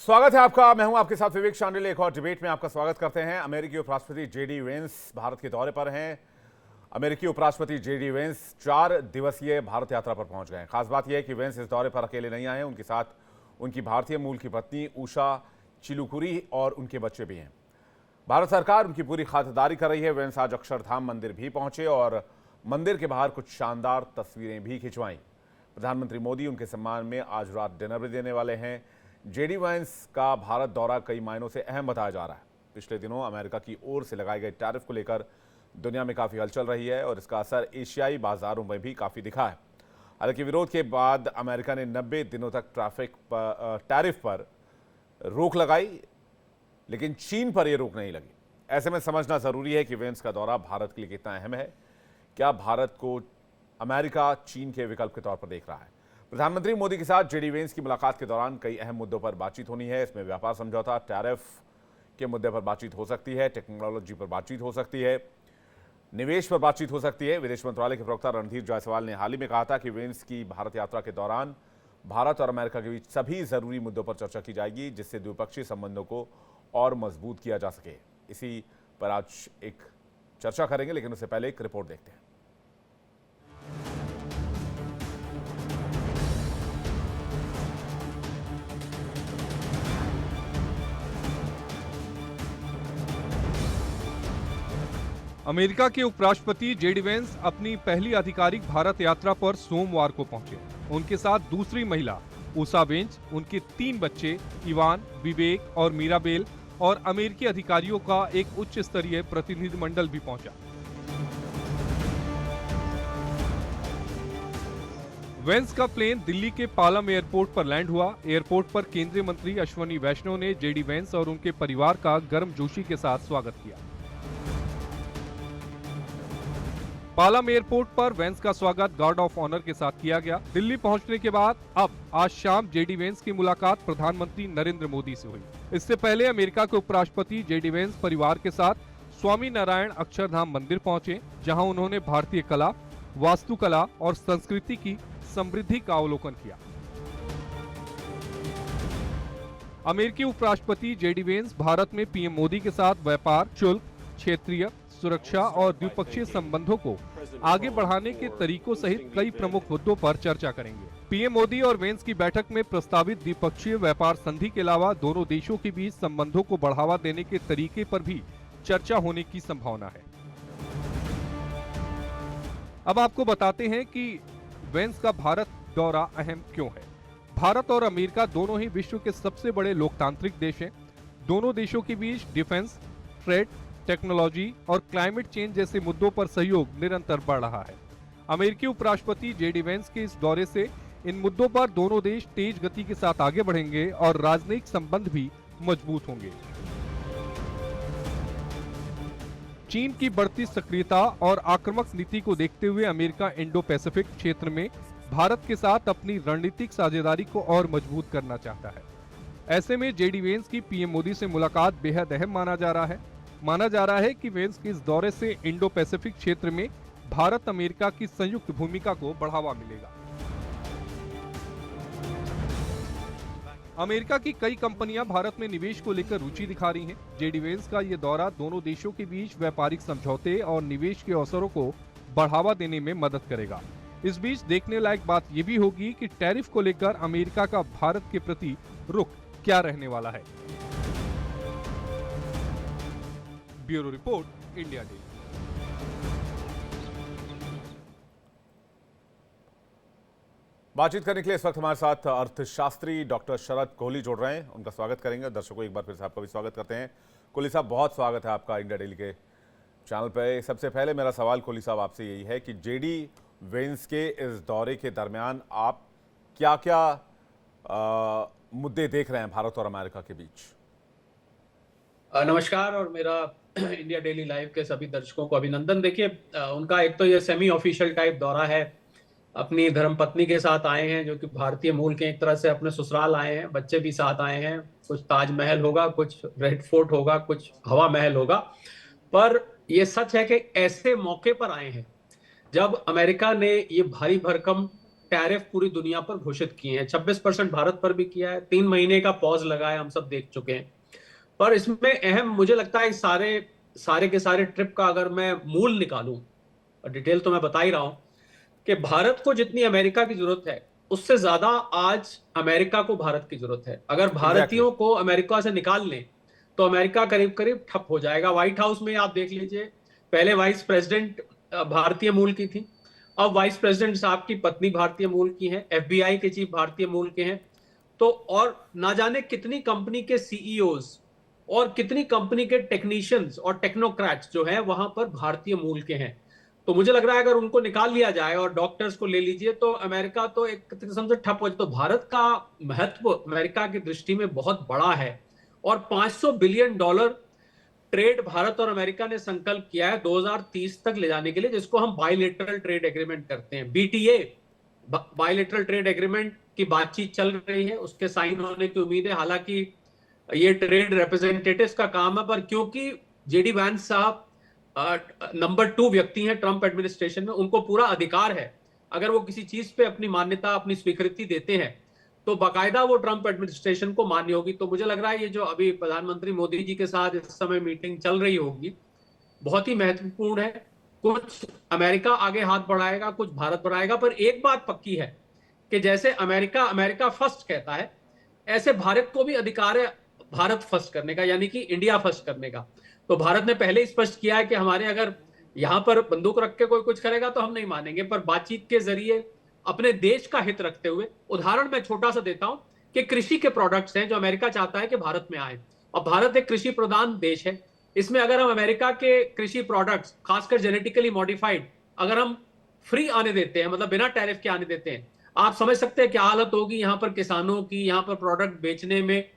स्वागत है आपका। मैं हूं आपके साथ विवेक शांडिल्य। एक और डिबेट में आपका स्वागत करते हैं। अमेरिकी उपराष्ट्रपति जेडी वेंस भारत के दौरे पर हैं। अमेरिकी उपराष्ट्रपति जेडी वेंस 4 दिवसीय भारत यात्रा पर पहुंच गए हैं। खास बात यह है कि वेंस इस दौरे पर अकेले नहीं आए हैं, उनके साथ उनकी भारतीय मूल की पत्नी उषा चिलुकुरी और उनके बच्चे भी हैं। भारत सरकार उनकी पूरी खातिरदारी कर रही है। वेंस आज अक्षरधाम मंदिर भी पहुंचे और मंदिर के बाहर कुछ शानदार तस्वीरें भी खिंचवाईं। प्रधानमंत्री मोदी उनके सम्मान में आज रात डिनर भी देने वाले हैं। जेडी वेंस का भारत दौरा कई मायनों से अहम बताया जा रहा है। पिछले दिनों अमेरिका की ओर से लगाए गए टैरिफ को लेकर दुनिया में काफ़ी हलचल रही है और इसका असर एशियाई बाजारों में भी काफ़ी दिखा है। हालांकि विरोध के बाद अमेरिका ने 90 दिनों तक टैरिफ पर रोक लगाई, लेकिन चीन पर यह रोक नहीं लगी। ऐसे में समझना ज़रूरी है कि वेंस का दौरा भारत के लिए कितना अहम है। क्या भारत को अमेरिका चीन के विकल्प के तौर पर देख रहा है? प्रधानमंत्री मोदी के साथ जेडी वेंस की मुलाकात के दौरान कई अहम मुद्दों पर बातचीत होनी है। इसमें व्यापार समझौता, टैरिफ के मुद्दे पर बातचीत हो सकती है, टेक्नोलॉजी पर बातचीत हो सकती है, निवेश पर बातचीत हो सकती है। विदेश मंत्रालय के प्रवक्ता रणधीर जायसवाल ने हाल ही में कहा था कि वेंस की भारत यात्रा के दौरान भारत और अमेरिका के बीच सभी जरूरी मुद्दों पर चर्चा की जाएगी, जिससे द्विपक्षीय संबंधों को और मजबूत किया जा सके। इसी पर आज एक चर्चा करेंगे, लेकिन उससे पहले एक रिपोर्ट देखते हैं। अमेरिका के उपराष्ट्रपति जेडी वेंस अपनी पहली आधिकारिक भारत यात्रा पर सोमवार को पहुंचे। उनके साथ दूसरी महिला उषा वेंस, उनके 3 बच्चे इवान, विवेक और मीराबेल और अमेरिकी अधिकारियों का एक उच्च स्तरीय प्रतिनिधिमंडल भी पहुंचा। वेंस का प्लेन दिल्ली के पालम एयरपोर्ट पर लैंड हुआ। एयरपोर्ट पर केंद्रीय मंत्री अश्विनी वैष्णव ने जेडी वेंस और उनके परिवार का गर्मजोशी के साथ स्वागत किया। पालम एयरपोर्ट पर वेंस का स्वागत गार्ड ऑफ ऑनर के साथ किया गया। दिल्ली पहुंचने के बाद अब आज शाम जेडी वेंस की मुलाकात प्रधानमंत्री नरेंद्र मोदी से हुई। इससे पहले अमेरिका के उपराष्ट्रपति जेडी वेंस परिवार के साथ स्वामी नारायण अक्षरधाम मंदिर पहुंचे, जहां उन्होंने भारतीय कला, वास्तुकला और संस्कृति की समृद्धि का अवलोकन किया। अमेरिकी उपराष्ट्रपति जेडी वेंस भारत में पीएम मोदी के साथ व्यापार, शुल्क, क्षेत्रीय सुरक्षा और द्विपक्षीय संबंधों को आगे बढ़ाने के तरीकों सहित कई प्रमुख मुद्दों पर चर्चा करेंगे। पीएम मोदी और वेंस की बैठक में प्रस्तावित द्विपक्षीय व्यापार संधि के अलावा दोनों देशों के बीच संबंधों को बढ़ावा देने के तरीके पर भी चर्चा होने की संभावना है। अब आपको बताते हैं कि वेंस का भारत दौरा अहम क्यों है। भारत और अमेरिका दोनों ही विश्व के सबसे बड़े लोकतांत्रिक देश हैं। दोनों देशों के बीच डिफेंस, ट्रेड, टेक्नोलॉजी और क्लाइमेट चेंज जैसे मुद्दों पर सहयोग निरंतर बढ़ रहा है। अमेरिकी उपराष्ट्रपति जेडी वेंस के इस दौरे से इन मुद्दों पर दोनों देश तेज गति के साथ आगे बढ़ेंगे और राजनयिक संबंध भी मजबूत होंगे। चीन की बढ़ती सक्रियता और आक्रामक नीति को देखते हुए अमेरिका इंडो पैसिफिक क्षेत्र में भारत के साथ अपनी रणनीतिक साझेदारी को और मजबूत करना चाहता है। ऐसे में जेडी वेंस की पीएम मोदी से मुलाकात बेहद अहम माना जा रहा है। माना जा रहा है कि वेंस के इस दौरे से इंडो पैसिफिक क्षेत्र में भारत अमेरिका की संयुक्त भूमिका को बढ़ावा मिलेगा। अमेरिका की कई कंपनियां भारत में निवेश को लेकर रुचि दिखा रही हैं। जेडी वेंस का ये दौरा दोनों देशों के बीच व्यापारिक समझौते और निवेश के अवसरों को बढ़ावा देने में मदद करेगा। इस बीच देखने लायक बात यह भी होगी कि टैरिफ को लेकर अमेरिका का भारत के प्रति रुख क्या रहने वाला है। Bureau report, India daily. बातचीत करने के लिए इस वक्त हमारे साथ अर्थशास्त्री डॉक्टर शरद कोहली जुड़ रहे हैं। उनका स्वागत करेंगे। दर्शकों एक बार फिर से आपका भी स्वागत करते हैं। कोहली साहब, बहुत स्वागत है आपका इंडिया डेली के चैनल पे। सबसे पहले मेरा सवाल कोहली साहब आपसे यही है कि जेडी वेंस के इस दौरे के दरमियान आप क्या क्या मुद्दे देख रहे हैं भारत और अमेरिका के बीच? नमस्कार और मेरा इंडिया डेली लाइव के सभी दर्शकों को अभिनंदन। देखिए, उनका एक तो ये सेमी ऑफिशियल टाइप दौरा है। अपनी धर्मपत्नी के साथ आए हैं, जो कि भारतीय मूल के, एक तरह से अपने ससुराल आए हैं। बच्चे भी साथ आए हैं। कुछ ताजमहल होगा, कुछ रेड फोर्ट होगा, कुछ हवा महल होगा। पर ये सच है कि ऐसे मौके पर आए हैं जब अमेरिका ने ये भारी भरकम टैरिफ पूरी दुनिया पर घोषित किए हैं। 26% भारत पर भी किया है, 3 महीने का पॉज लगा है, हम सब देख चुके हैं। पर इसमें अहम मुझे लगता है सारे के सारे ट्रिप का अगर मैं मूल निकालूं, और डिटेल तो मैं बता ही रहा हूं, कि भारत को जितनी अमेरिका की जरूरत है उससे ज्यादा आज अमेरिका को भारत की जरूरत है। अगर भारतीयों को अमेरिका से निकाल लें तो अमेरिका करीब करीब ठप हो जाएगा। व्हाइट हाउस में आप देख लीजिए, पहले वाइस प्रेसिडेंट भारतीय मूल की थी, अब वाइस प्रेसिडेंट साहब की पत्नी भारतीय मूल की है, एफबीआई के चीफ भारतीय मूल के हैं। तो और ना जाने कितनी कंपनी के सीईओज और कितनी कंपनी के टेक्नीशियंस और टेक्नोक्रेट्स जो है वहां पर भारतीय मूल के हैं। तो मुझे लग रहा है अगर उनको निकाल लिया जाए और डॉक्टर्स को ले लीजिए तो अमेरिका तो एक किस्म से ठप हो जाए। तो भारत का महत्व अमेरिका की दृष्टि में बहुत बड़ा है और $500 बिलियन ट्रेड भारत और अमेरिका ने संकल्प किया है 2030 तक ले जाने के लिए, जिसको हम बायलेटरल ट्रेड एग्रीमेंट करते हैं, बीटीए, बायलेटरल ट्रेड एग्रीमेंट की बातचीत चल रही है, उसके साइन होने की उम्मीद है। हालांकि ये ट्रेड रिप्रेजेंटेटिव्स का काम है, पर क्योंकि जेडी वैंस साहब नंबर 2 व्यक्ति हैं ट्रंप एडमिनिस्ट्रेशन में, उनको पूरा अधिकार है, अगर वो किसी चीज पे अपनी मान्यता, अपनी स्वीकृति देते हैं तो बाकायदा वो ट्रंप एडमिनिस्ट्रेशन को मान्य होगी। तो मुझे लग रहा है ये जो अभी प्रधानमंत्री मोदी जी के साथ इस समय मीटिंग चल रही होगी बहुत ही महत्वपूर्ण है। कुछ अमेरिका आगे हाथ बढ़ाएगा, कुछ भारत बढ़ाएगा, पर एक बात पक्की है कि जैसे अमेरिका फर्स्ट कहता है, ऐसे भारत को भी अधिकार है भारत फर्स्ट करने का, यानी कि इंडिया फर्स्ट करने का। तो भारत ने पहले ही स्पष्ट किया है कि हमारे अगर यहां पर बंदूक रख के कोई कुछ करेगा तो हम नहीं मानेंगे, पर बातचीत के जरिए अपने देश का हित रखते हुए, उदाहरण मैं छोटा सा देता हूं कि कृषि के प्रोडक्ट्स हैं जो अमेरिका चाहता है कि भारत में आए, और भारत एक कृषि प्रधान देश है। इसमें अगर हम अमेरिका के कृषि प्रोडक्ट्स, खासकर जेनेटिकली मॉडिफाइड, अगर हम फ्री आने देते हैं, मतलब बिना टैरिफ के आने देते हैं, आप समझ सकते हैं क्या हालत होगी यहाँ पर किसानों की, यहाँ पर प्रोडक्ट बेचने में।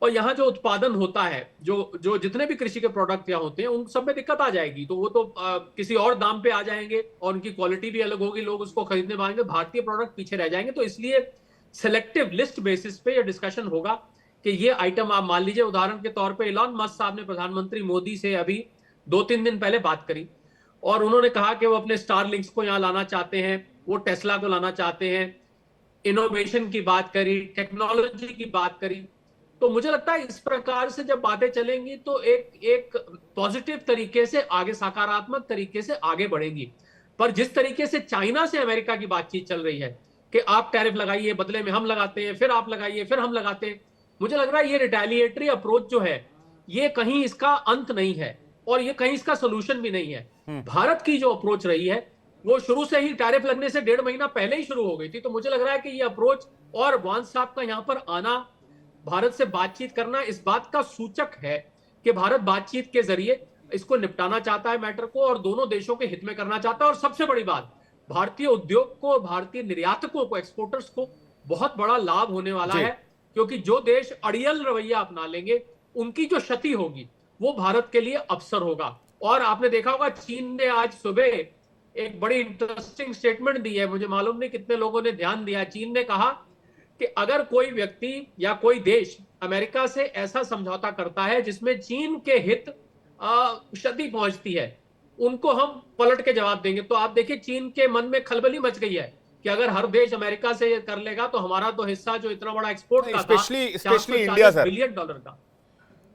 और यहाँ जो उत्पादन होता है, जो जितने भी कृषि के प्रोडक्ट यहाँ होते हैं, उन सब में दिक्कत आ जाएगी। तो वो तो किसी और दाम पे आ जाएंगे और उनकी क्वालिटी भी अलग होगी, लोग उसको खरीदने पाएंगे, भारतीय प्रोडक्ट पीछे रह जाएंगे। तो इसलिए सिलेक्टिव लिस्ट बेसिस पे ये डिस्कशन होगा कि ये आइटम आप मान लीजिए। उदाहरण के तौर पर इलॉन मस्क साहब ने प्रधानमंत्री मोदी से अभी 2-3 दिन पहले बात करी और उन्होंने कहा कि वो अपने स्टारलिंक्स को यहाँ लाना चाहते हैं, वो टेस्ला को लाना चाहते हैं, इनोवेशन की बात करी, टेक्नोलॉजी की बात करी। तो मुझे लगता है इस प्रकार से जब बातें चलेंगी तो एक पॉजिटिव तरीके से आगे, सकारात्मक तरीके से आगे बढ़ेंगी। पर जिस तरीके से चाइना से अमेरिका की बातचीत चल रही है कि आप टैरिफ लगाइए, बदले में हम लगाते हैं, फिर आप लगाइए, फिर हम लगाते हैं, मुझे लग रहा है ये रिटेलिएटरी अप्रोच जो है, ये कहीं इसका अंत नहीं है और ये कहीं इसका सोल्यूशन भी नहीं है। भारत की जो अप्रोच रही है वो शुरू से ही टैरिफ लगने से 1.5 महीना पहले ही शुरू हो गई थी। तो मुझे लग रहा है कि ये अप्रोच और वांस साहब का यहाँ पर आना, भारत से बातचीत करना, इस बात का सूचक है कि भारत बातचीत के जरिए इसको निपटाना चाहता है मैटर को, और दोनों देशों के हित में करना चाहता है। और सबसे बड़ी बात, भारतीय उद्योग को, भारतीय निर्यातकों को, एक्सपोर्टर्स को बहुत बड़ा लाभ होने वाला है, क्योंकि जो देश अड़ियल रवैया अपना लेंगे उनकी जो क्षति होगी वो भारत के लिए अवसर होगा। और आपने देखा होगा चीन ने आज सुबह एक बड़ी इंटरेस्टिंग स्टेटमेंट दी है, मुझे मालूम नहीं कितने लोगों ने ध्यान दिया। चीन ने कहा कि अगर कोई व्यक्ति या कोई देश अमेरिका से ऐसा समझौता करता है जिसमें चीन के हित क्षति पहुंचती है, उनको हम पलट के जवाब देंगे। तो आप देखिए चीन के मन में खलबली मच गई है कि अगर हर देश अमेरिका से ये कर लेगा तो हमारा तो हिस्सा जो इतना बड़ा एक्सपोर्ट का स्पेशली इंडिया सर, $1 बिलियन का,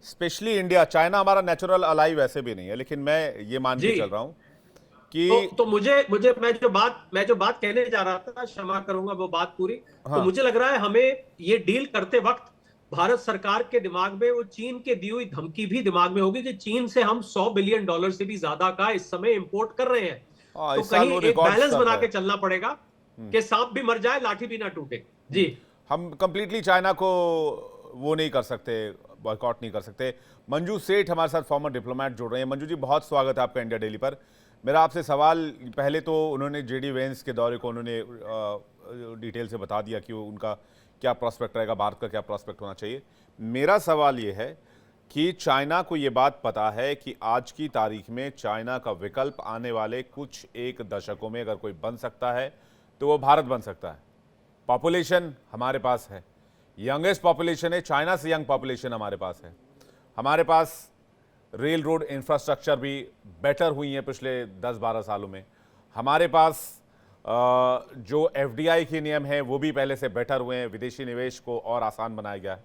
स्पेशली इंडिया, चाइना हमारा नेचुरल अलाई वैसे भी नहीं है, लेकिन मैं ये मान के चल रहा हूं कि तो मुझे मैं जो बात कहने जा रहा था, क्षमा करूंगा वो बात पूरी। हाँ। तो मुझे लग रहा है हमें ये डील करते वक्त भारत सरकार के दिमाग में वो चीन के दी हुई धमकी भी दिमाग में होगी कि चीन से हम $100 बिलियन से भी ज्यादा का इस समय इंपोर्ट कर रहे हैं। तो कहीं एक बैलेंस बना के चलना पड़ेगा कि सांप भी मर जाए लाठी भी ना टूटे। जी, हम कंप्लीटली चाइना को वो नहीं कर सकते, बॉयकॉट नहीं कर सकते। मंजू सेठ हमारे साथ फॉर्मर डिप्लोमेट जुड़ रहे हैं। मंजू जी, बहुत स्वागत है आपका इंडिया डेली पर। मेरा आपसे सवाल, पहले तो उन्होंने जेडी वेंस के दौरे को उन्होंने डिटेल से बता दिया कि उनका क्या प्रॉस्पेक्ट रहेगा, भारत का क्या प्रॉस्पेक्ट होना चाहिए। मेरा सवाल ये है कि चाइना को ये बात पता है कि आज की तारीख में चाइना का विकल्प आने वाले कुछ एक दशकों में अगर कोई बन सकता है तो वो भारत बन सकता है। पॉपुलेशन हमारे पास है, यंगेस्ट पॉपुलेशन है, चाइना से यंग पॉपुलेशन हमारे पास है। हमारे पास रेल रोड इंफ्रास्ट्रक्चर भी बेटर हुई है पिछले 10-12 सालों में। हमारे पास जो एफडीआई के नियम हैं वो भी पहले से बेटर हुए हैं, विदेशी निवेश को और आसान बनाया गया है।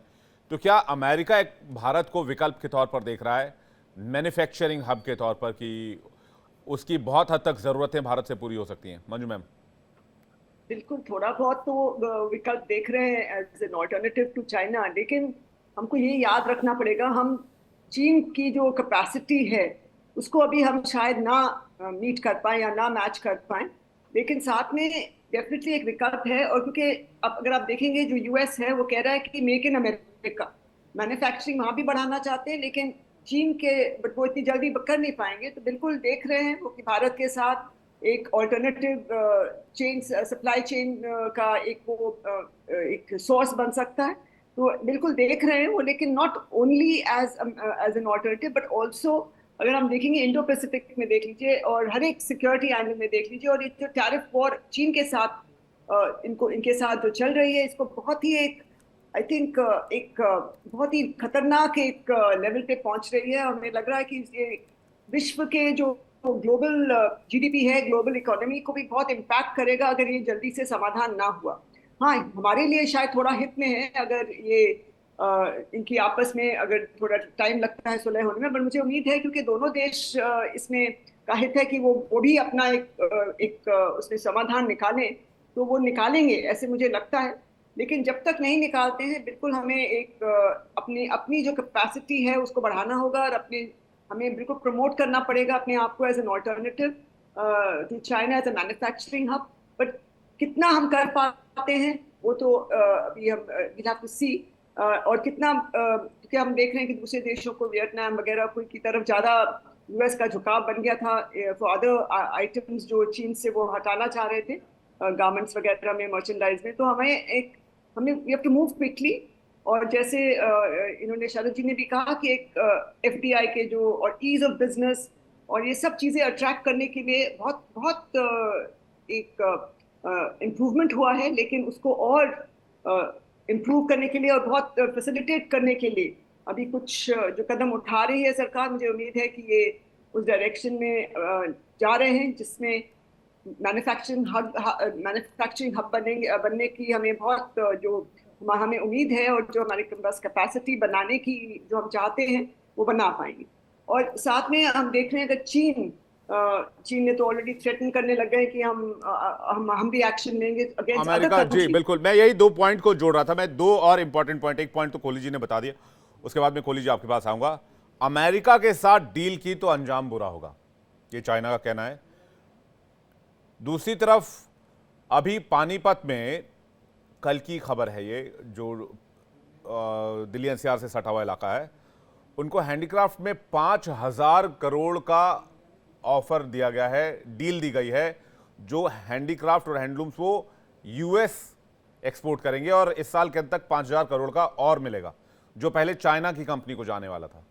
तो क्या अमेरिका एक भारत को विकल्प के तौर पर देख रहा है, मैन्युफैक्चरिंग हब के तौर पर, कि उसकी बहुत हद तक ज़रूरतें भारत से पूरी हो सकती हैं? मंजू मैम। बिल्कुल, थोड़ा बहुत तो विकल्प देख रहे हैं as an alternative to China, लेकिन हमको ये याद रखना पड़ेगा, हम चीन की जो कैपेसिटी है उसको अभी हम शायद ना मीट कर पाए या ना मैच कर पाए, लेकिन साथ में डेफिनेटली एक विकल्प है। और क्योंकि अब अगर आप देखेंगे जो यूएस है वो कह रहा है कि मेक इन अमेरिका, मैन्युफैक्चरिंग वहाँ भी बढ़ाना चाहते हैं, लेकिन चीन के बट वो इतनी जल्दी कर नहीं पाएंगे। तो बिल्कुल देख रहे हैं वो कि भारत के साथ एक ऑल्टरनेटिव चेन, सप्लाई चेन का एक सोर्स बन सकता है। तो बिल्कुल देख रहे हैं वो, लेकिन not only as an alternative but also अगर हम देखेंगे इंडो पैसिफिक में देख लीजिए और हर एक सिक्योरिटी एंगल में देख लीजिए, और ये जो टैरिफ वॉर चीन के साथ इनके साथ जो चल रही है, इसको बहुत ही एक आई थिंक एक बहुत ही खतरनाक एक लेवल पे पहुंच रही है। और हमें लग रहा है कि ये विश्व के जो ग्लोबल जीडीपी है, ग्लोबल इकोनॉमी को भी बहुत इम्पैक्ट करेगा अगर ये जल्दी से समाधान ना हुआ। हाँ, हमारे लिए शायद थोड़ा हित में है अगर ये इनकी आपस में अगर थोड़ा टाइम लगता है सुलह होने में, पर मुझे उम्मीद है क्योंकि दोनों देश इसमें का हित है कि वो भी अपना एक उसमें समाधान निकालें, तो वो निकालेंगे ऐसे मुझे लगता है। लेकिन जब तक नहीं निकालते हैं, बिल्कुल हमें एक अपनी जो कैपेसिटी है उसको बढ़ाना होगा और हमें बिल्कुल प्रमोट करना पड़ेगा अपने आप को as an alternative to China as a manufacturing hub. But कितना हम कर पाते हैं वो तो अभी हम विल हैव टू सी, और कितना क्योंकि हम देख रहे हैं कि दूसरे देशों को, वियतनाम वगैरह कोई की तरफ ज़्यादा यूएस का झुकाव बन गया था फॉर अदर आइटम्स जो चीन से वो हटाना चाह रहे थे, गारमेंट्स वगैरह में, मर्चेंडाइज में। तो हमें we have to move quickly. और जैसे इन्होंने, शरद जी ने भी कहा कि एक एफडीआई के जो और ईज ऑफ बिजनेस और ये सब चीज़ें अट्रैक्ट करने के लिए बहुत बहुत एक इम्प्रूवमेंट हुआ है, लेकिन उसको और इम्प्रूव करने के लिए और बहुत फैसिलिटेट करने के लिए अभी कुछ जो कदम उठा रही है सरकार, मुझे उम्मीद है कि ये उस डायरेक्शन में जा रहे हैं जिसमें मैन्युफैक्चरिंग हब बनने की हमें बहुत जो हमें उम्मीद है और जो हमारे पास कैपेसिटी बनाने की जो हम चाहते हैं वो बना पाएंगे। और साथ में हम देख रहे हैं अगर चीन ने तो ऑलरेडी थ्रेटन करने लग गए कि हम भी एक्शन लेंगे अगेंस्ट अमेरिका। जी बिल्कुल, मैं यही दो पॉइंट को जोड़ रहा था। मैं दो और इंपॉर्टेंट पॉइंट, एक पॉइंट तो कोहली जी ने बता दिया, उसके बाद में कोहली जी आपके पास आऊंगा। अमेरिका के साथ डील की तो अंजाम बुरा होगा, ये चाइना का कहना है। दूसरी तरफ अभी पानीपत में कल की खबर है, ये जो दिल्ली एनसीआर से सटा हुआ इलाका है, उनको हैंडीक्राफ्ट में 5,000 करोड़ का ऑफर दिया गया है, डील दी गई है, जो हैंडीक्राफ्ट और हैंडलूम्स वो यूएस एक्सपोर्ट करेंगे और इस साल के अंत तक 5,000 करोड़ का और मिलेगा, जो पहले चाइना की कंपनी को जाने वाला था।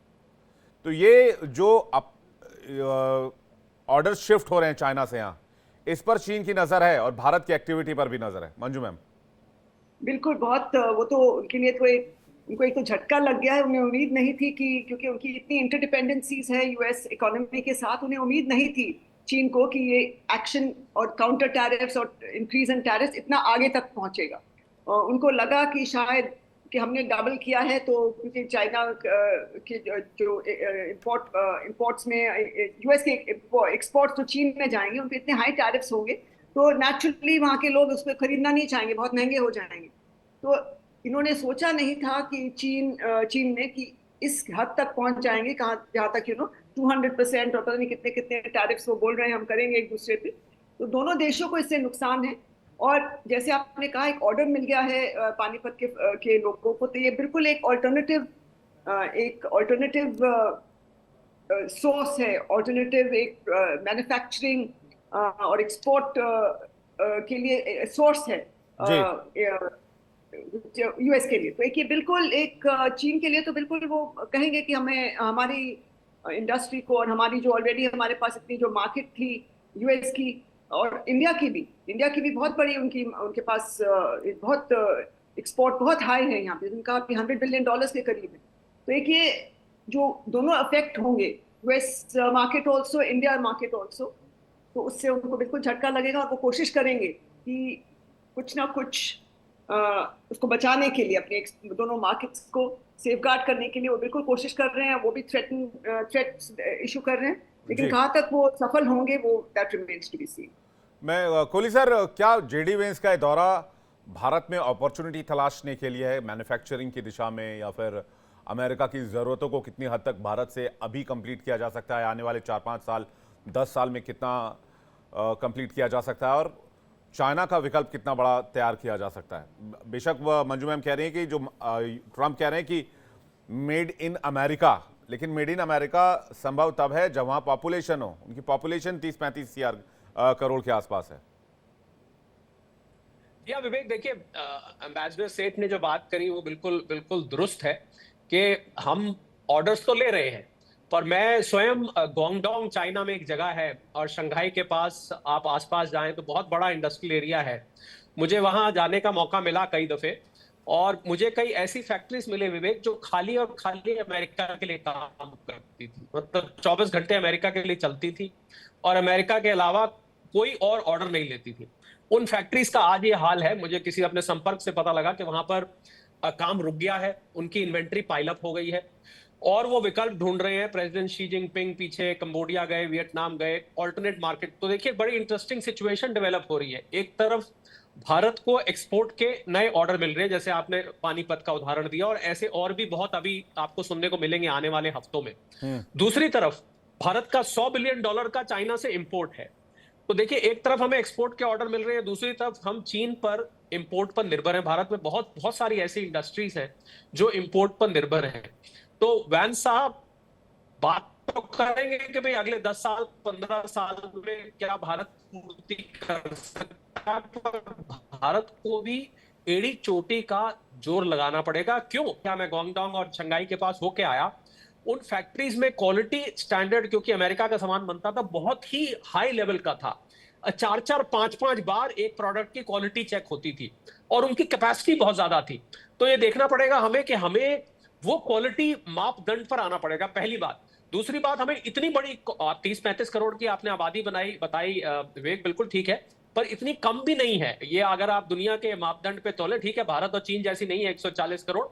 तो ये जो ऑर्डर शिफ्ट हो रहे हैं चाइना से यहाँ, इस पर चीन की नजर है और भारत की एक्टिविटी पर भी नजर है। मंजू मैम। बिल्कुल, बहुत वो तो उनके लिए तो उनको एक तो झटका लग गया है। उन्हें उम्मीद नहीं थी कि क्योंकि उनकी इतनी इंटरडिपेंडेंसीज है यूएस इकोनॉमी के साथ, उन्हें उम्मीद नहीं थी चीन को कि ये एक्शन और काउंटर टैरिफ्स और इंक्रीज इन टैरिफ्स इतना आगे तक पहुंचेगा। उनको लगा कि शायद कि हमने डबल किया है, तो क्योंकि चाइना के जो इंपोर्ट्स में यूएस के एक्सपोर्ट्स तो चीन में जाएंगे, उन पर इतने हाई टैरिफ्स होंगे तो नेचुरली वहाँ के लोग उसको खरीदना नहीं चाहेंगे, बहुत महंगे हो जाएंगे। तो इन्होंने सोचा नहीं था कि चीन में कि इस हद तक पहुंच जाएंगे, जहाँ तक 200% और पता नहीं कितने कितने टैरिफ्स वो बोल रहे हैं हम करेंगे एक दूसरे पे। तो दोनों देशों को इससे नुकसान है। और जैसे आपने कहा एक ऑर्डर मिल गया है पानीपत के लोगों को, तो ये बिल्कुल एक ऑल्टरनेटिव सोर्स है, ऑल्टरनेटिव एक मैन्युफैक्चरिंग और एक्सपोर्ट के लिए सोर्स है यूएस के लिए। तो एक ये बिल्कुल एक चीन के लिए तो बिल्कुल वो कहेंगे कि हमें हमारी इंडस्ट्री को और हमारी जो ऑलरेडी हमारे पास इतनी जो मार्केट थी यूएस की और इंडिया की भी बहुत बड़ी उनके पास बहुत एक्सपोर्ट बहुत हाई है यहाँ पे, उनका $100 बिलियन के करीब है। तो एक ये जो दोनों अफेक्ट होंगे, US market also, India market also. तो उससे उनको बिल्कुल झटका लगेगा और वो कोशिश करेंगे कि कुछ ना कुछ उसको बचाने के लिए अपने दोनों मार्केट्स को सेफगार्ड करने के लिए वो बिल्कुल कोशिश कर रहे हैं। वो भी थ्रेट्स इशू कर रहे हैं, लेकिन जी। कहाँ तक वो सफल होंगे वो that remains to be seen. मैं कोहली सर, क्या जेडी वेंस का ये दौरा भारत में अपॉर्चुनिटी तलाशने के लिए है मैन्युफैक्चरिंग की दिशा में, या फिर अमेरिका की ज़रूरतों को कितनी हद तक भारत से अभी कंप्लीट किया जा सकता है, आने वाले 4-5 साल 10 साल में कितना कंप्लीट किया जा सकता है, और चाइना का विकल्प कितना बड़ा तैयार किया जा सकता है? बेशक वह मंजू मैम कह रही हैं कि जो ट्रम्प कह रहे हैं कि मेड इन अमेरिका, लेकिन मेड इन अमेरिका संभव तब है जब वहाँ पॉपुलेशन हो। उनकी पॉपुलेशन 30-35 करोड़ के आसपास है। या विवेक, देखिए एम्बेसडर सेठ ने जो बात करी वो बिल्कुल बिल्कुल दुरुस्त है कि हम ऑर्डर्स तो ले रहे हैं, पर मैं स्वयं गुआंगडोंग चाइना में एक जगह है और शंघाई के पास आप आसपास जाएं तो बहुत बड़ा इंडस्ट्रियल एरिया है। मुझे वहां जाने का मौका मिला कई दफे, और मुझे कई ऐसी फैक्ट्रीज मिले विवेक जो खाली और खाली अमेरिका के लिए काम करती थी, मतलब 24 घंटे अमेरिका के लिए चलती थी और अमेरिका के अलावा कोई और ऑर्डर नहीं लेती थी। उन फैक्ट्रीज का आज ये हाल है। मुझे किसी अपने संपर्क से पता लगा कि वहां पर काम रुक गया है, उनकी इन्वेंट्री पाइलअप हो गई है और वो विकल्प ढूंढ रहे हैं। प्रेसिडेंट शी जिनपिंग पीछे कंबोडिया गए, वियतनाम गए, ऑल्टरनेट मार्केट। तो देखिए बड़ी इंटरेस्टिंग सिचुएशन डेवलप हो रही है। एक तरफ भारत को एक्सपोर्ट के नए ऑर्डर मिल रहे हैं, जैसे आपने पानीपत का उदाहरण दिया, और ऐसे और भी बहुत अभी आपको सुनने को मिलेंगे आने वाले हफ्तों में। दूसरी तरफ भारत का $100 बिलियन का चाइना से इंपोर्ट है। तो देखिए एक तरफ हमें एक्सपोर्ट के ऑर्डर मिल रहे हैं, दूसरी तरफ हम चीन पर इंपोर्ट पर निर्भर हैं। भारत में बहुत बहुत सारी ऐसी इंडस्ट्रीज हैं जो इंपोर्ट पर निर्भर हैं। तो वैंस साहब बात तो करेंगे कि भाई अगले 10 साल 15 साल में क्या भारत पूर्ति कर सकता है, पर भारत को भी एड़ी चोटी का जोर लगाना पड़ेगा। क्यों? क्या मैं गुआंगडोंग और शंघाई के पास होके आया, उन फैक्ट्रीज में क्वालिटी स्टैंडर्ड, क्योंकि अमेरिका का सामान बनता था, बहुत ही हाई लेवल का था। 4-4 5-5 बार एक प्रोडक्ट की क्वालिटी चेक होती थी और उनकी कैपेसिटी बहुत ज्यादा थी। तो ये देखना पड़ेगा हमें कि हमें वो क्वालिटी मापदंड पर आना पड़ेगा, पहली बात। दूसरी बात, हमें इतनी बड़ी 30-35 करोड़ की आपने आबादी बताई विवेक, बिल्कुल ठीक है, पर इतनी कम भी नहीं है ये। अगर आप दुनिया के मापदंड पे तौले, ठीक है भारत और चीन जैसी नहीं है 140 करोड़,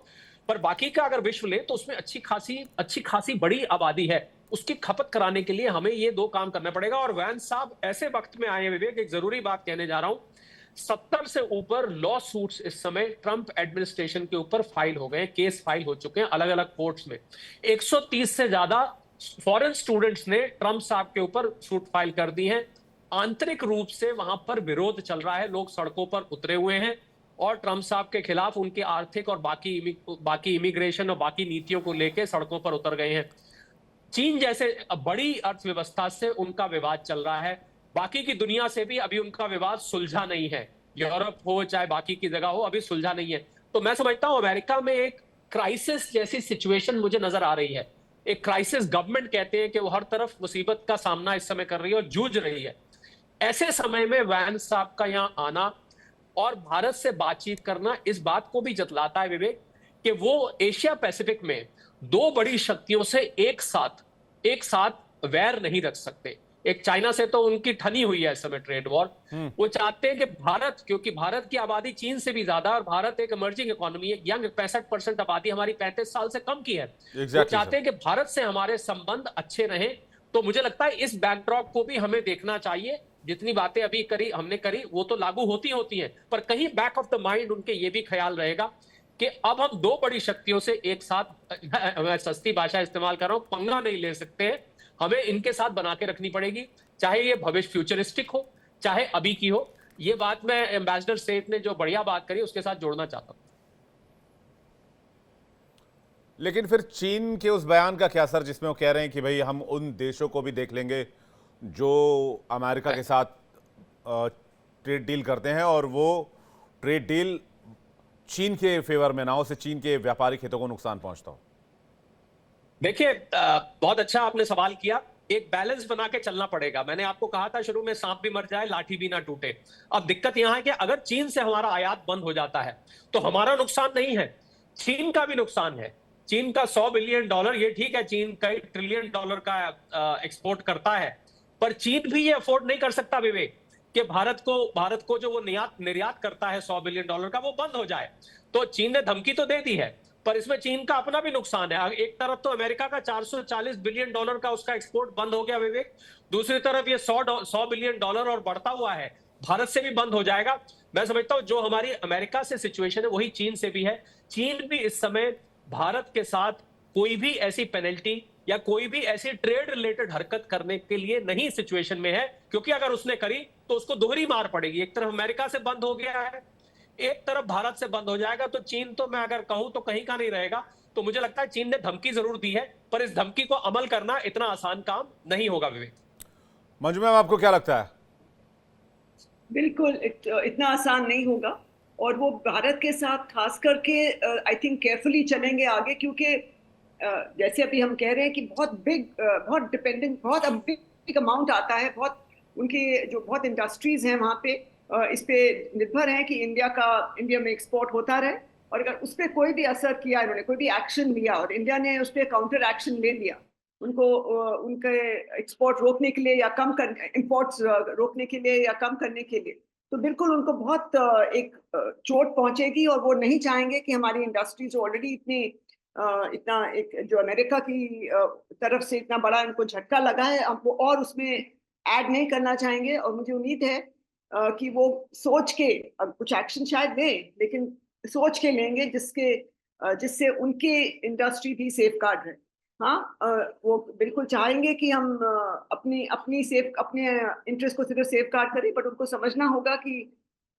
पर बाकी का अगर विश्व ले तो उसमें अच्छी खासी बड़ी आबादी है। उसकी खपत कराने के लिए हमें ये दो काम करना पड़ेगा। और वैंस साहब ऐसे वक्त में आए हैं विवेक, एक जरूरी बात कहने जा रहा हूं। 70 से ऊपर लॉ सूट्स इस समय ट्रंप एडमिनिस्ट्रेशन के ऊपर फाइल हो गए, केस फाइल हो चुके हैं अलग अलग कोर्ट्स में। 130 से ज्यादा फॉरेन स्टूडेंट्स ने ट्रंप साहब के ऊपर सूट फाइल कर दी है। आंतरिक रूप से वहां पर विरोध चल रहा है, लोग सड़कों पर उतरे हुए हैं और ट्रंप साहब के खिलाफ उनके आर्थिक और बाकी इमिग्रेशन और बाकी नीतियों को लेकर सड़कों पर उतर गए हैं। चीन जैसे बड़ी अर्थव्यवस्था से उनका विवाद चल रहा है। बाकी की दुनिया से भी अभी उनका विवाद सुलझा नहीं है। यूरोप हो चाहे बाकी की जगह हो, अभी सुलझा नहीं है। तो मैं समझता हूं अमेरिका में एक क्राइसिस जैसी सिचुएशन मुझे नजर आ रही है। एक क्राइसिस गवर्नमेंट कहते हैं कि वो हर तरफ मुसीबत का सामना इस समय कर रही है और जूझ रही है। ऐसे समय में वैंस साहब का यहाँ आना और भारत से बातचीत करना इस बात को भी जतलाता है विवेक कि वो एशिया पैसिफिक में दो बड़ी शक्तियों से एक साथ वैर नहीं रख सकते। एक चाइना से तो उनकी ठनी हुई है इस समय ट्रेड वॉर। वो चाहते हैं कि भारत, क्योंकि भारत की आबादी चीन से भी ज्यादा और भारत एक इमर्जिंग इकोनॉमी है, यंग 65% आबादी हमारी 35 साल से कम की है। वो चाहते हैं कि भारत से हमारे संबंध अच्छे रहें। तो मुझे लगता है इस बैकड्रॉप को भी हमें देखना चाहिए। जितनी बातें अभी हमने करी वो तो लागू होती हैं, पर कहीं बैक ऑफ द माइंड उनके ये भी ख्याल रहेगा कि अब हम दो बड़ी शक्तियों से एक साथ, मैं सस्ती भाषा इस्तेमाल कर रहा हूं, पंगा नहीं ले सकते हैं। हमें इनके साथ बना के रखनी पड़ेगी, चाहे ये भविष्य फ्यूचरिस्टिक हो चाहे अभी की हो। ये बात मैं एम्बेसडर सेठ ने जो बढ़िया बात करी उसके साथ जोड़ना चाहता हूं। लेकिन फिर चीन के उस बयान का क्या असर जिसमें वो कह रहे हैं कि भाई हम उन देशों को भी देख लेंगे जो अमेरिका के साथ ट्रेड डील करते हैं और वो ट्रेड डील चीन के फेवर में ना हो, से चीन के व्यापारिक हितों को नुकसान पहुंचता हो? देखिए बहुत अच्छा आपने सवाल किया। एक बैलेंस बना के चलना पड़ेगा। मैंने आपको कहा था शुरू में, सांप भी मर जाए लाठी भी ना टूटे। अब दिक्कत यहां है कि अगर चीन से हमारा आयात बंद हो जाता है तो हमारा नुकसान नहीं है, चीन का भी नुकसान है। चीन का $100 बिलियन, ये ठीक है चीन कई $1 ट्रिलियन का एक्सपोर्ट करता है, पर चीन भी ये अफोर्ड नहीं कर सकता विवेक कि भारत को जो वो निर्यात करता है $100 बिलियन का, वो बंद हो जाए। तो चीन ने धमकी तो दे दी है, पर इसमें चीन का अपना भी नुकसान है। एक तरफ तो अमेरिका का $440 बिलियन का उसका एक्सपोर्ट बंद हो गया विवेक, दूसरी तरफ ये $100 बिलियन और बढ़ता हुआ है, भारत से भी बंद हो जाएगा। मैं समझता हूं जो हमारी अमेरिका से सिचुएशन है वही चीन से भी है। चीन भी इस समय भारत के साथ कोई भी ऐसी पेनल्टी या कोई भी ऐसी ट्रेड रिलेटेड हरकत करने के लिए नहीं सिचुएशन में है, क्योंकि अगर उसने करी तो उसको दोहरी मार पड़ेगी। एक तरफ अमेरिका से बंद हो गया है, एक तरफ भारत से बंद हो जाएगा, तो चीन तो मैं अगर कहूं तो कहीं का नहीं रहेगा। तो मुझे लगता है चीन ने धमकी जरूर दी है, पर इस धमकी को अमल करना इतना आसान काम नहीं होगा विवेक। मंजू मैम, आपको क्या लगता है? बिल्कुल इतना आसान नहीं होगा, और वो भारत के साथ खास करके आई थिंक केयरफुली चलेंगे आगे, क्योंकि जैसे अभी हम कह रहे हैं कि बहुत डिपेंडेंट, बहुत बिग अमाउंट आता है, बहुत उनके जो बहुत इंडस्ट्रीज हैं वहाँ पे इस पे निर्भर हैं कि इंडिया में एक्सपोर्ट होता रहे, और अगर उस पर कोई भी असर किया, इन्होंने कोई भी एक्शन लिया और इंडिया ने उस पर काउंटर एक्शन ले लिया, उनको उनके एक्सपोर्ट रोकने के लिए या कम कर इंपोर्ट्स रोकने के लिए या कम करने के लिए, तो बिल्कुल उनको बहुत एक चोट पहुंचेगी, और वो नहीं चाहेंगे कि हमारी इंडस्ट्री जो ऑलरेडी इतना एक जो अमेरिका की तरफ से इतना बड़ा इनको झटका लगा है, अब वो और उसमें ऐड नहीं करना चाहेंगे। और मुझे उम्मीद है कि वो सोच के, अब कुछ एक्शन शायद लें, लेकिन सोच के लेंगे जिससे उनके इंडस्ट्री भी सेफ गार्ड रहे। हाँ, वो बिल्कुल चाहेंगे कि हम अपने इंटरेस्ट को सिर्फ सेफ गार्ड करें, बट उनको समझना होगा कि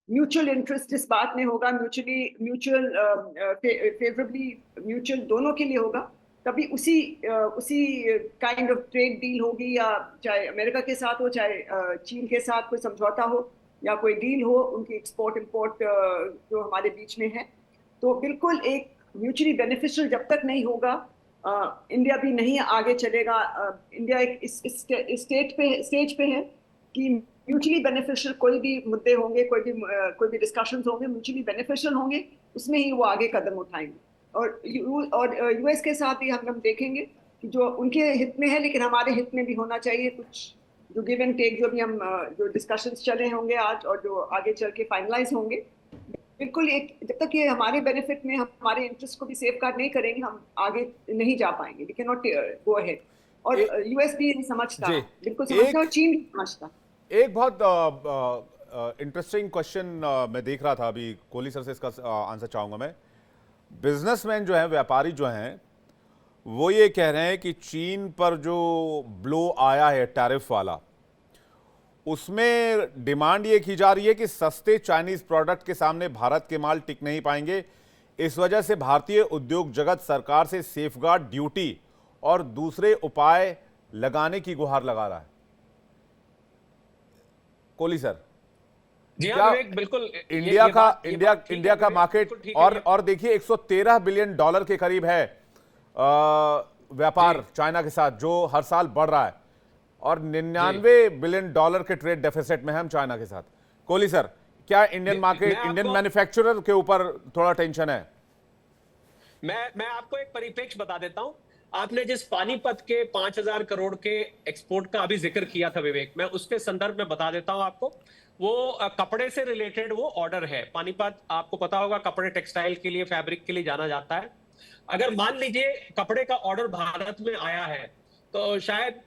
म्यूचुअल इंटरेस्ट जिस बात में होगा, म्यूचुअल म्यूचुअल दोनों के लिए होगा, तभी उसी काइंड ऑफ ट्रेड डील होगी, या चाहे अमेरिका के साथ हो, चाहे चीन के साथ कोई समझौता हो या कोई डील हो उनकी एक्सपोर्ट इंपोर्ट जो हमारे बीच में है। तो बिल्कुल एक म्यूचुअली बेनिफिशियल जब तक नहीं होगा, इंडिया भी नहीं आगे चलेगा। इंडिया एक इस स्टेज पे है कि म्यूचुअली बेनिफिशियल कोई भी मुद्दे होंगे, कोई भी डिस्कशंस होंगे, म्यूचुअली बेनिफिशियल होंगे, उसमें ही वो आगे कदम उठाएंगे। और यूएस के साथ भी हम देखेंगे कि जो उनके हित में है, लेकिन हमारे हित में भी होना चाहिए कुछ, जो गिव एंड टेक जो भी हम जो डिस्कशंस चले होंगे आज और जो आगे चल के फाइनलाइज होंगे, बिल्कुल एक जब तक ये हमारे बेनिफिट में, हमारे इंटरेस्ट को भी सेफ गार्ड नहीं करेंगे, हम आगे नहीं जा पाएंगे। We can not go ahead. और यूएस भी समझता, बिल्कुल समझता, और चीन भी समझता। एक बहुत इंटरेस्टिंग क्वेश्चन मैं देख रहा था अभी, कोहली सर से इसका आंसर चाहूंगा मैं। बिजनेसमैन जो है, व्यापारी जो हैं, वो ये कह रहे हैं कि चीन पर जो ब्लो आया है टैरिफ वाला, उसमें डिमांड ये की जा रही है कि सस्ते चाइनीज प्रोडक्ट के सामने भारत के माल टिक नहीं पाएंगे। इस वजह से भारतीय उद्योग जगत सरकार से सेफगार्ड ड्यूटी और दूसरे उपाय लगाने की गुहार लगा रहा है। कोहली सर, जी क्या हाँ विवेक, बिल्कुल इंडिया का मार्केट, और देखिए $113 बिलियन के करीब है व्यापार चाइना के साथ, जो हर साल बढ़ रहा है, और $99 बिलियन के ट्रेड डेफिसिट में है हम चाइना के साथ। कोहली सर, क्या इंडियन मार्केट, इंडियन मैन्युफैक्चरर के ऊपर थोड़ा टेंशन है? मैं आपको एक परिप्रेक्ष्य बता देता हूं। आपने जिस पानीपत के 5,000 करोड़ के एक्सपोर्ट का अभी जिक्र किया था विवेक, मैं उसके संदर्भ में बता देता हूं आपको। वो कपड़े से रिलेटेड वो ऑर्डर है। पानीपत आपको पता होगा कपड़े, टेक्सटाइल के लिए, फैब्रिक के लिए जाना जाता है। अगर मान लीजिए कपड़े का ऑर्डर भारत में आया है, तो शायद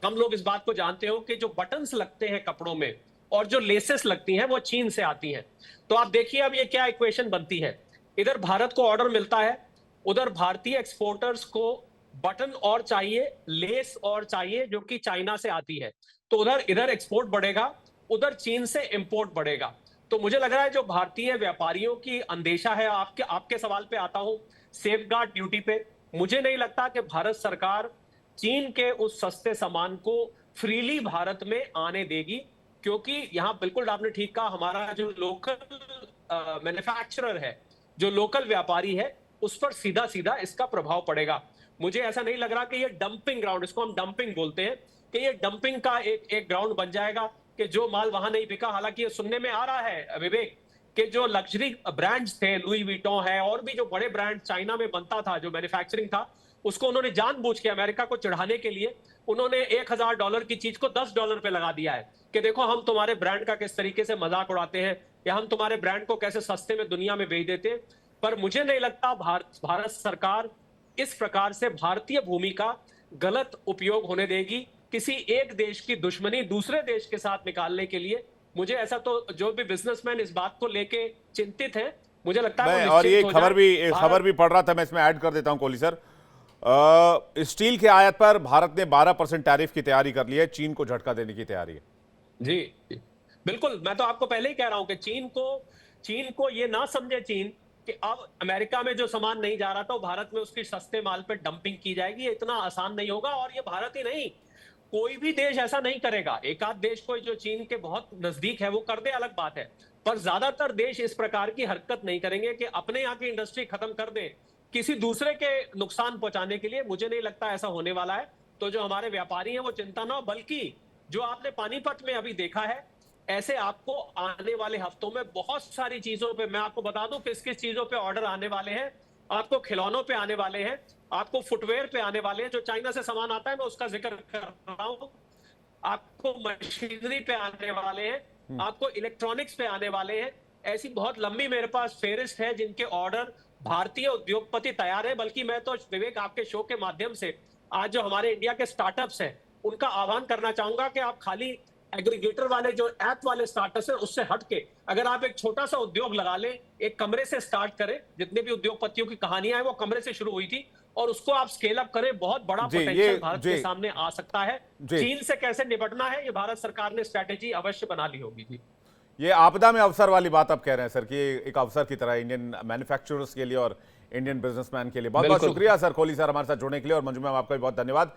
कम लोग इस बात को जानते हो कि जो बटन्स लगते हैं कपड़ों में और जो लेसेस लगती हैं वो चीन से आती हैं। तो आप देखिए अब ये क्या इक्वेशन बनती है। इधर भारत को ऑर्डर मिलता है, उधर भारतीय एक्सपोर्टर्स को बटन और चाहिए, लेस और चाहिए, जो कि चाइना से आती है। तो इधर एक्सपोर्ट बढ़ेगा, उधर चीन से इंपोर्ट बढ़ेगा। तो मुझे लग रहा है जो भारतीय व्यापारियों की अंदेशा है, आपके सवाल पे आता हूं, सेफगार्ड ड्यूटी पे, मुझे नहीं लगता कि भारत सरकार चीन के उस सस्ते सामान को फ्रीली भारत में आने देगी, क्योंकि यहां बिल्कुल आपने ठीक कहा, हमारा जो लोकल मैन्युफैक्चरर है, जो लोकल व्यापारी है, उस पर सीधा सीधा इसका प्रभाव पड़ेगा। मुझे ऐसा नहीं लग रहा कि ये डंपिंग ग्राउंड, इसको हम डंपिंग बोलते हैं, कि ये डंपिंग का एक ग्राउंड बन जाएगा कि जो माल वहां नहीं बिका। हालांकि ये सुनने में आ रहा है विवेक कि जो लग्जरी ब्रांड्स थे, लुई विटॉन है और भी जो बड़े ब्रांड चाइना में बनता था, जो मैन्युफैक्चरिंग था, उसको उन्होंने जानबूझ के अमेरिका को चिढ़ाने के लिए उन्होंने $1000 की चीज को $10 पे लगा दिया है कि देखो हम तुम्हारे ब्रांड का किस तरीके से मजाक उड़ाते हैं या हम तुम्हारे ब्रांड को कैसे सस्ते में दुनिया में बेच देते हैं। पर मुझे नहीं लगता भारत सरकार इस प्रकार से भारतीय भूमि का गलत उपयोग होने देगी किसी एक देश की दुश्मनी दूसरे देश के साथ निकालने के लिए। मुझे ऐसा तो जो भी बिजनेसमैन इस बात को लेके चिंतित है, मुझे लगता है मैं वो और ये निश्चिंत हो जाए। खबर भी पढ़ रहा था, मैं इसमें ऐड कर देता हूं कोहली सर। स्टील के आयात पर भारत ने 12% टैरिफ की तैयारी कर ली है, चीन को झटका देने की तैयारी है। जी बिल्कुल, मैं तो आपको पहले ही कह रहा हूं कि चीन को ये ना समझे चीन कि अब अमेरिका में जो सामान नहीं जा रहा था भारत में उसकी सस्ते माल पे डंपिंग की जाएगी। ये इतना आसान नहीं होगा और ये भारत ही नहीं, कोई भी देश ऐसा नहीं करेगा। एक आध देश कोई जो चीन के बहुत नजदीक है वो कर दे, अलग बात है, पर ज्यादातर देश इस प्रकार की हरकत नहीं करेंगे कि अपने यहाँ की इंडस्ट्री खत्म कर दे किसी दूसरे के नुकसान पहुंचाने के लिए। मुझे नहीं लगता ऐसा होने वाला है। तो जो हमारे व्यापारी हैं वो चिंता ना हो, बल्कि जो आपने पानीपत में अभी देखा है, ऐसे आपको आने वाले हफ्तों में बहुत सारी चीजों पे, मैं आपको बता दूं किस किस चीजों पे ऑर्डर आने वाले हैं। आपको खिलौनों पे आने वाले हैं, आपको फुटवेयर पे आने वाले हैं, जो चाइना से सामान आता है मैं उसका जिक्र कर रहा हूं, आपको मशीनरी पे आने वाले हैं, आपको इलेक्ट्रॉनिक्स पे आने वाले हैं। ऐसी बहुत लंबी मेरे पास फेरिस्त है जिनके ऑर्डर भारतीय उद्योगपति तैयार है। बल्कि मैं तो विवेक आपके शो के माध्यम से आज जो हमारे इंडिया के स्टार्टअप्स हैं उनका आह्वान करना चाहूंगा कि आप खाली एग्रीगेटर वाले जो ऐप वाले स्टार्टअप्स हैं उससे हट के अगर आप एक छोटा सा उद्योग लगा लें, एक कमरे से स्टार्ट करें। जितने भी उद्योगपतियों की कहानियां हैं वो कमरे से शुरू हुई थी और उसको आप स्केल अप करें, बहुत बड़ा पोटेंशियल भारत के सामने आ सकता है। चीन से कैसे निपटना है ये भारत सरकार ने स्ट्रैटेजी अवश्य बना ली होगी। जी, ये आपदा में अवसर वाली बात आप कह रहे हैं सर कि एक अवसर की तरह इंडियन मैन्युफैक्चरर्स के लिए और इंडियन बिजनेसमैन के लिए। बहुत बहुत शुक्रिया सर, कोहली सर हमारे साथ जुड़ने के लिए, और मंजू मैम आपका भी बहुत धन्यवाद।